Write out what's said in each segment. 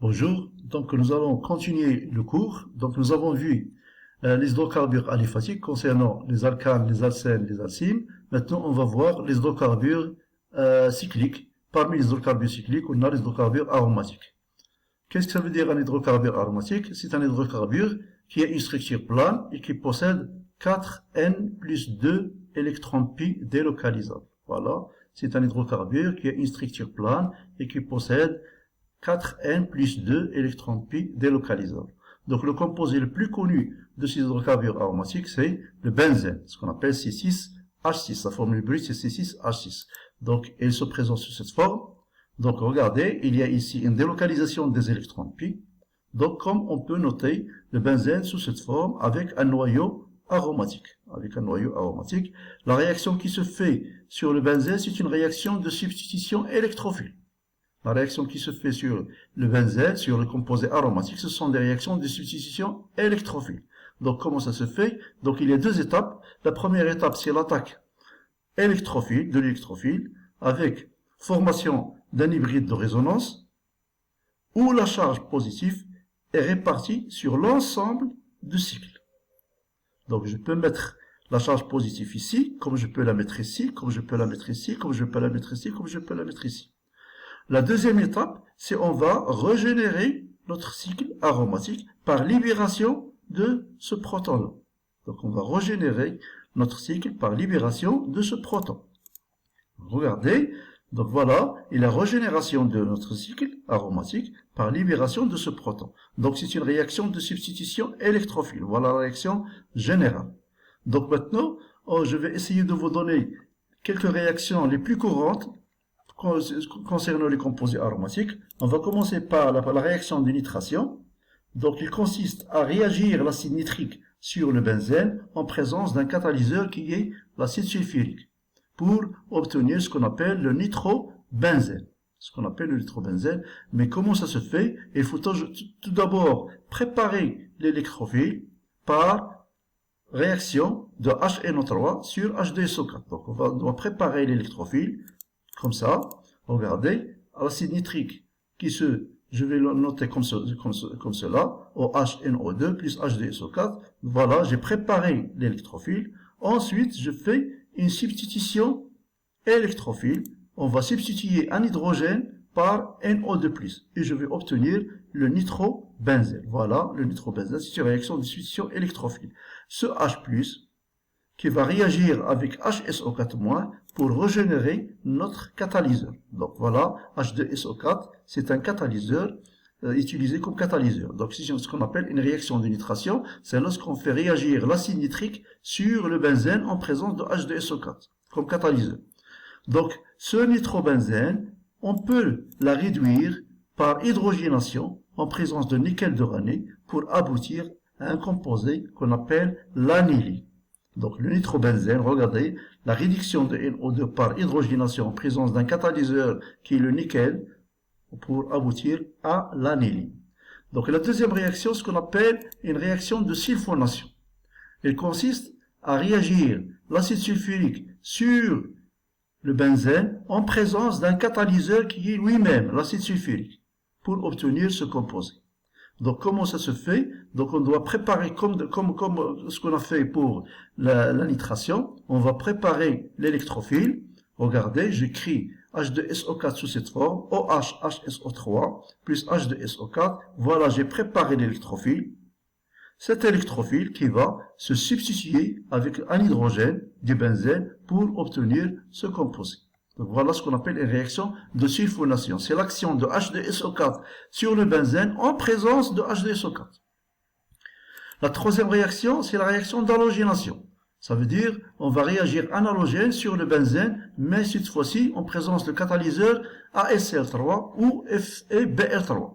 Bonjour, donc nous allons continuer le cours. Donc nous avons vu les hydrocarbures aliphatiques concernant les alcanes, les alcènes, les alcynes. Maintenant on va voir les hydrocarbures cycliques. Parmi les hydrocarbures cycliques, on a les hydrocarbures aromatiques. Qu'est-ce que ça veut dire un hydrocarbure aromatique? C'est un hydrocarbure qui a une structure plane et qui possède 4N plus 2 électrons pi délocalisables. Voilà, c'est un hydrocarbure qui a une structure plane et qui possède 4N plus 2 électrons pi délocalisables. Donc le composé le plus connu de ces hydrocarbures aromatiques, c'est le benzène, ce qu'on appelle C6H6. Sa formule brute, c'est C6H6. Donc il se présente sous cette forme. Donc regardez, il y a ici une délocalisation des électrons pi. Donc comme on peut noter le benzène sous cette forme avec un noyau aromatique. La réaction qui se fait sur le benzène, c'est une réaction de substitution électrophile. La réaction qui se fait sur le benzène, sur le composé aromatique, ce sont des réactions de substitution électrophile. Donc comment ça se fait? Donc il y a deux étapes. La première étape, c'est l'attaque électrophile, de l'électrophile, avec formation d'un hybride de résonance, où la charge positive est répartie sur l'ensemble du cycle. Donc je peux mettre la charge positive ici, comme je peux la mettre ici, comme je peux la mettre ici, comme je peux la mettre ici, comme je peux la mettre ici. La deuxième étape, c'est on va régénérer notre cycle aromatique par libération de ce proton-là. Donc on va régénérer notre cycle par libération de ce proton. Regardez, donc voilà, et la régénération de notre cycle aromatique par libération de ce proton. Donc c'est une réaction de substitution électrophile. Voilà la réaction générale. Donc maintenant, je vais essayer de vous donner quelques réactions les plus courantes concernant les composés aromatiques. On va commencer par la réaction de nitration. Donc il consiste à réagir l'acide nitrique sur le benzène en présence d'un catalyseur qui est l'acide sulfurique pour obtenir ce qu'on appelle le nitrobenzène. Mais comment ça se fait? Il faut tout d'abord préparer l'électrophile par réaction de HNO3 sur H2SO4. Donc on doit préparer l'électrophile comme ça. Regardez, l'acide nitrique je vais le noter comme cela, OHNO2 plus H2SO4. Voilà, j'ai préparé l'électrophile. Ensuite, je fais une substitution électrophile. On va substituer un hydrogène par NO2+. Et je vais obtenir le nitrobenzène. Voilà, le nitrobenzène, c'est une réaction de substitution électrophile. Ce H+, qui va réagir avec HSO4- pour régénérer notre catalyseur. Donc voilà, H2SO4, c'est un catalyseur utilisé comme catalyseur. Donc c'est ce qu'on appelle une réaction de nitration, c'est lorsqu'on fait réagir l'acide nitrique sur le benzène en présence de H2SO4 comme catalyseur. Donc ce nitrobenzène, on peut la réduire par hydrogénation en présence de nickel d'urané pour aboutir à un composé qu'on appelle l'aniline. Donc le nitrobenzène, regardez, la réduction de NO2 par hydrogénation en présence d'un catalyseur qui est le nickel pour aboutir à l'aniline. Donc la deuxième réaction, ce qu'on appelle une réaction de sulfonation. Elle consiste à réagir l'acide sulfurique sur le benzène en présence d'un catalyseur qui est lui-même l'acide sulfurique pour obtenir ce composé. Donc comment ça se fait? Donc on doit préparer comme ce qu'on a fait pour la nitration. On va préparer l'électrophile. Regardez, j'écris H2SO4 sous cette forme, OH-HSO3 plus H2SO4. Voilà, j'ai préparé l'électrophile. Cet électrophile qui va se substituer avec un hydrogène du benzène pour obtenir ce composé. Donc voilà ce qu'on appelle une réaction de sulfonation. C'est l'action de H2SO4 sur le benzène en présence de H2SO4. La troisième réaction, c'est la réaction d'halogénation. Ça veut dire on va réagir un halogène sur le benzène, mais cette fois-ci en présence de catalyseur ASCl3 ou FeBr3.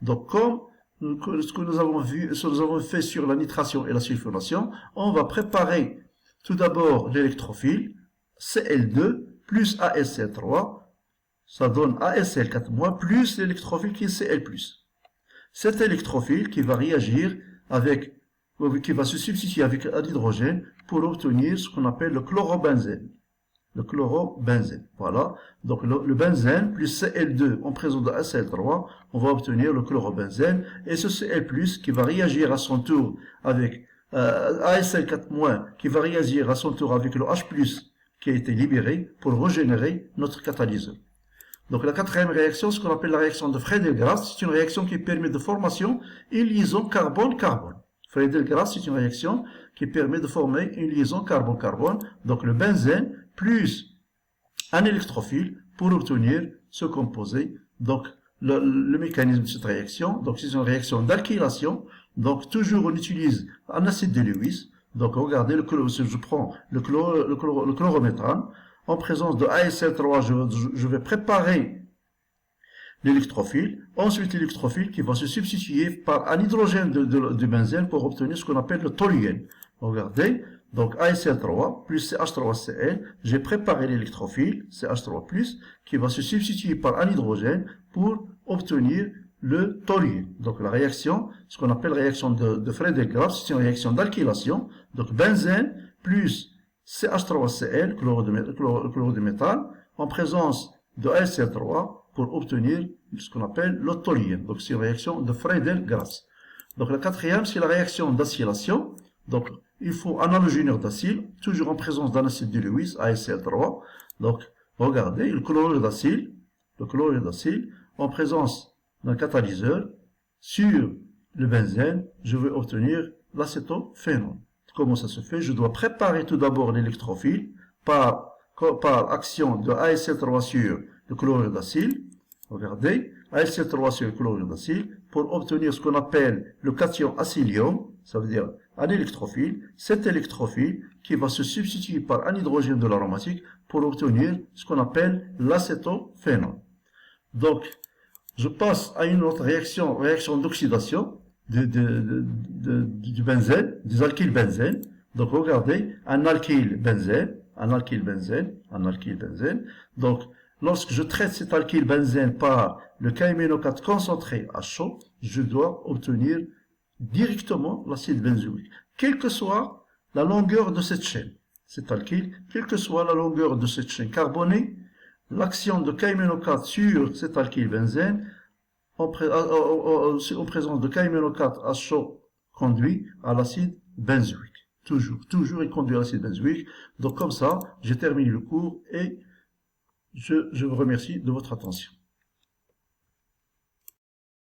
Donc comme ce que nous avons fait sur la nitration et la sulfonation, on va préparer tout d'abord l'électrophile, Cl2, plus ASCl3, ça donne ASCl4- plus l'électrophile qui est Cl+. Cet électrophile qui va réagir qui va se substituer avec un hydrogène pour obtenir ce qu'on appelle le chlorobenzène. le chlorobenzène. Voilà. Donc le benzène plus Cl2 en présence de HCl3, on va obtenir le chlorobenzène. Et ce Cl+, qui va réagir à son tour avec ASL4- qui va réagir à son tour avec le H+, qui a été libéré pour régénérer notre catalyseur. Donc la quatrième réaction, ce qu'on appelle la réaction de Friedel-Crafts, c'est une réaction qui permet de formation une liaison carbone-carbone. Friedel-Crafts, c'est une réaction qui permet de former une liaison carbone-carbone, donc le benzène plus un électrophile pour obtenir ce composé. Donc le mécanisme de cette réaction, donc c'est une réaction d'alkylation. Donc toujours on utilise un acide de Lewis. Donc regardez, je prends le chlorométhane. En présence de ASL3, je vais préparer l'électrophile. Ensuite, l'électrophile qui va se substituer par un hydrogène de benzène pour obtenir ce qu'on appelle le toluène. Regardez, donc ASL3 plus CH3Cl, j'ai préparé l'électrophile, CH3+, qui va se substituer par un hydrogène pour obtenir le toluène. Donc la réaction, ce qu'on appelle réaction de Friedel-Crafts, c'est une réaction d'alkylation. Donc benzène plus CH3Cl, chlorure de métal, en présence de ASL3 pour obtenir ce qu'on appelle le toluène. Donc c'est une réaction de Friedel-Crafts. Donc la quatrième, c'est la réaction d'acylation. Donc il faut un halogénure d'acyle, toujours en présence d'un acide de Lewis, ASL3. Donc regardez, le chlorure d'acyle, en présence d'un catalyseur, sur le benzène, je vais obtenir l'acétophénone. Comment ça se fait? Je dois préparer tout d'abord l'électrophile par action de ASL3 sur le chlorure d'acyle. Regardez, ASL3 sur le chlorure d'acyle pour obtenir ce qu'on appelle le cation acylium, ça veut dire un électrophile. Cet électrophile qui va se substituer par un hydrogène de l'aromatique pour obtenir ce qu'on appelle l'acétophénone. Donc, je passe à une autre réaction d'oxydation du benzène, des alkylbenzènes. Donc regardez, un alkylbenzène. Donc lorsque je traite cet alkylbenzène par le KMNO4 concentré à chaud, je dois obtenir directement l'acide benzoïque, quelle que soit la longueur de cette chaîne. Cet alkyle, quelle que soit la longueur de cette chaîne carbonée, l'action de KMNO4 sur cet alkylbenzène en présence de KMNO4 à chaud conduit à l'acide benzoïque. Toujours il conduit à l'acide benzoïque. Donc comme ça, j'ai terminé le cours et je vous remercie de votre attention.